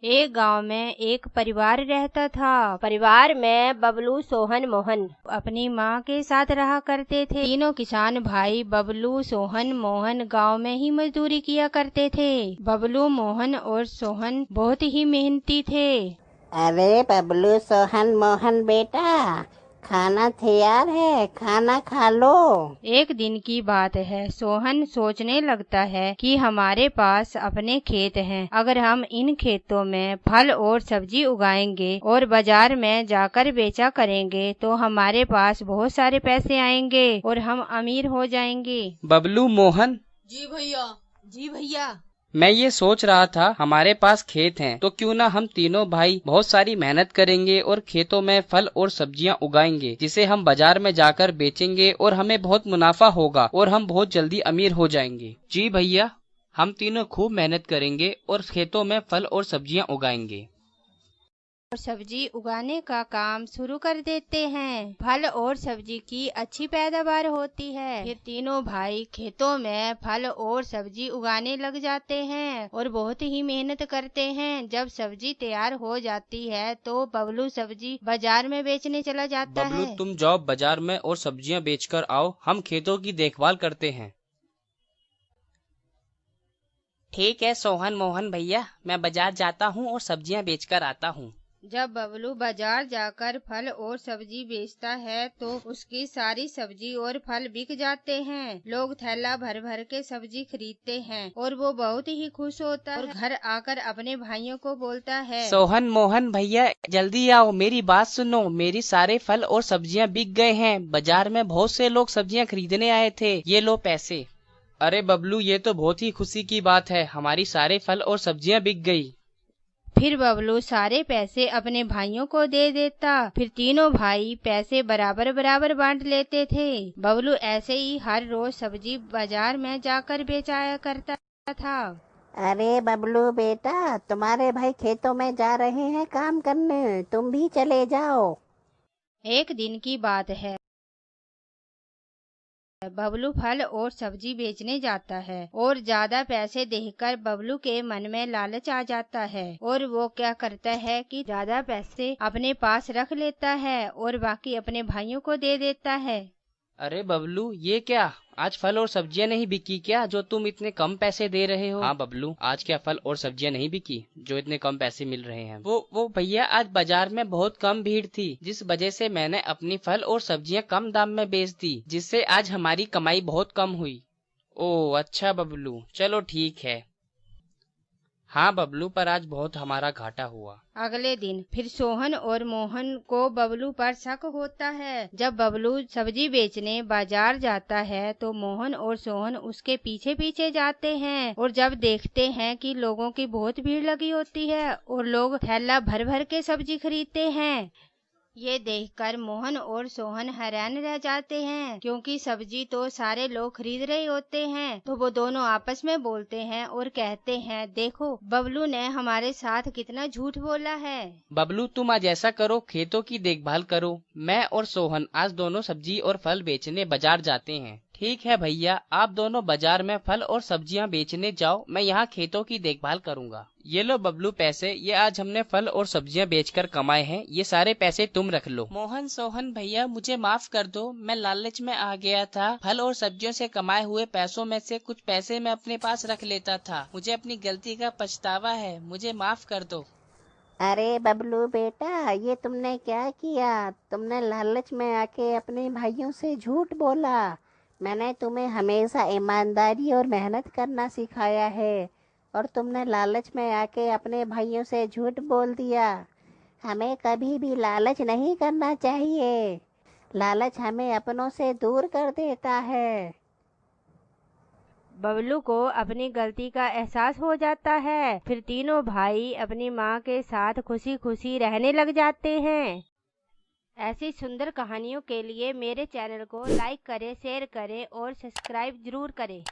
एक गांव में एक परिवार रहता था। परिवार में बबलू, सोहन, मोहन अपनी माँ के साथ रहा करते थे। तीनों किसान भाई बबलू, सोहन, मोहन गांव में ही मजदूरी किया करते थे। बबलू, मोहन और सोहन बहुत ही मेहनती थे। अरे बबलू, सोहन, मोहन बेटा, खाना तैयार है, खाना खा लो। एक दिन की बात है, सोहन सोचने लगता है कि हमारे पास अपने खेत हैं। अगर हम इन खेतों में फल और सब्जी उगाएंगे और बाजार में जाकर बेचा करेंगे तो हमारे पास बहुत सारे पैसे आएंगे और हम अमीर हो जाएंगे। बबलू, मोहन, जी भैया। जी भैया। मैं ये सोच रहा था हमारे पास खेत हैं तो क्यों ना हम तीनों भाई बहुत सारी मेहनत करेंगे और खेतों में फल और सब्जियां उगाएंगे जिसे हम बाजार में जाकर बेचेंगे और हमें बहुत मुनाफा होगा और हम बहुत जल्दी अमीर हो जाएंगे। जी भैया, हम तीनों खूब मेहनत करेंगे और खेतों में फल और सब्जियां उगाएंगे और सब्जी उगाने का काम शुरू कर देते हैं। फल और सब्जी की अच्छी पैदावार होती है। फिर तीनों भाई खेतों में फल और सब्जी उगाने लग जाते हैं और बहुत ही मेहनत करते हैं। जब सब्जी तैयार हो जाती है तो बबलू सब्जी बाजार में बेचने चला जाता बबलू, है। तुम जाओ बाजार में और सब्जियां बेचकर आओ, हम खेतों की देखभाल करते हैं। ठीक है सोहन, मोहन भैया, मैं बाजार जाता हूँ और सब्जियां बेचकर आता हूँ। जब बबलू बाजार जाकर फल और सब्जी बेचता है तो उसकी सारी सब्जी और फल बिक जाते हैं। लोग थैला भर भर के सब्जी खरीदते हैं और वो बहुत ही खुश होता है और घर आकर अपने भाइयों को बोलता है, सोहन, मोहन भैया, जल्दी आओ, मेरी बात सुनो, मेरी सारे फल और सब्जियां बिक गए हैं। बाजार में बहुत से लोग सब्जियां खरीदने आए थे, ये लो पैसे। अरे बबलू, ये तो बहुत ही खुशी की बात है, हमारी सारे फल और सब्जियां बिक गई। फिर बबलू सारे पैसे अपने भाइयों को दे देता। फिर तीनों भाई पैसे बराबर बराबर बांट लेते थे। बबलू ऐसे ही हर रोज सब्जी बाजार में जाकर बेचाया करता था। अरे बबलू बेटा, तुम्हारे भाई खेतों में जा रहे हैं काम करने, तुम भी चले जाओ। एक दिन की बात है, बबलू फल और सब्जी बेचने जाता है और ज्यादा पैसे देखकर बबलू के मन में लालच आ जाता है और वो क्या करता है कि ज्यादा पैसे अपने पास रख लेता है और बाकी अपने भाइयों को दे देता है। अरे बबलू, ये क्या, आज फल और सब्जियां नहीं बिकी क्या जो तुम इतने कम पैसे दे रहे हो? हाँ बबलू, आज क्या फल और सब्जियां नहीं बिकी जो इतने कम पैसे मिल रहे हैं? वो भैया, आज बाजार में बहुत कम भीड़ थी, जिस वजह से मैंने अपनी फल और सब्जियां कम दाम में बेच दी, जिससे आज हमारी कमाई बहुत कम हुई। ओह अच्छा बबलू, चलो ठीक है। हाँ बबलू, पर आज बहुत हमारा घाटा हुआ। अगले दिन फिर सोहन और मोहन को बबलू पर शक होता है। जब बबलू सब्जी बेचने बाजार जाता है तो मोहन और सोहन उसके पीछे पीछे जाते हैं और जब देखते हैं कि लोगों की बहुत भीड़ लगी होती है और लोग थैला भर भर के सब्जी खरीदते हैं, ये देखकर मोहन और सोहन हैरान रह जाते हैं क्योंकि सब्जी तो सारे लोग खरीद रहे होते हैं। तो वो दोनों आपस में बोलते हैं और कहते हैं, देखो बबलू ने हमारे साथ कितना झूठ बोला है। बबलू, तुम आज ऐसा करो, खेतों की देखभाल करो, मैं और सोहन आज दोनों सब्जी और फल बेचने बाजार जाते हैं। ठीक है भैया, आप दोनों बाजार में फल और सब्जियां बेचने जाओ, मैं यहाँ खेतों की देखभाल करूँगा। ये लो बबलू पैसे, ये आज हमने फल और सब्जियां बेचकर कमाए हैं, ये सारे पैसे तुम रख लो। मोहन, सोहन भैया, मुझे माफ कर दो, मैं लालच में आ गया था। फल और सब्जियों से कमाए हुए पैसों में से कुछ पैसे मैं अपने पास रख लेता था, मुझे अपनी गलती का पछतावा है, मुझे माफ कर दो। अरे बबलू बेटा, ये तुमने क्या किया? तुमने लालच में आके अपने भाइयों से झूठ बोला। मैंने तुम्हें हमेशा ईमानदारी और मेहनत करना सिखाया है और तुमने लालच में आके अपने भाइयों से झूठ बोल दिया। हमें कभी भी लालच नहीं करना चाहिए। लालच हमें अपनों से दूर कर देता है। बबलू को अपनी गलती का एहसास हो जाता है। फिर तीनों भाई अपनी माँ के साथ खुशी खुशी रहने लग जाते हैं। ऐसी सुंदर कहानियों के लिए मेरे चैनल को लाइक करें, शेयर करें और सब्सक्राइब जरूर करें।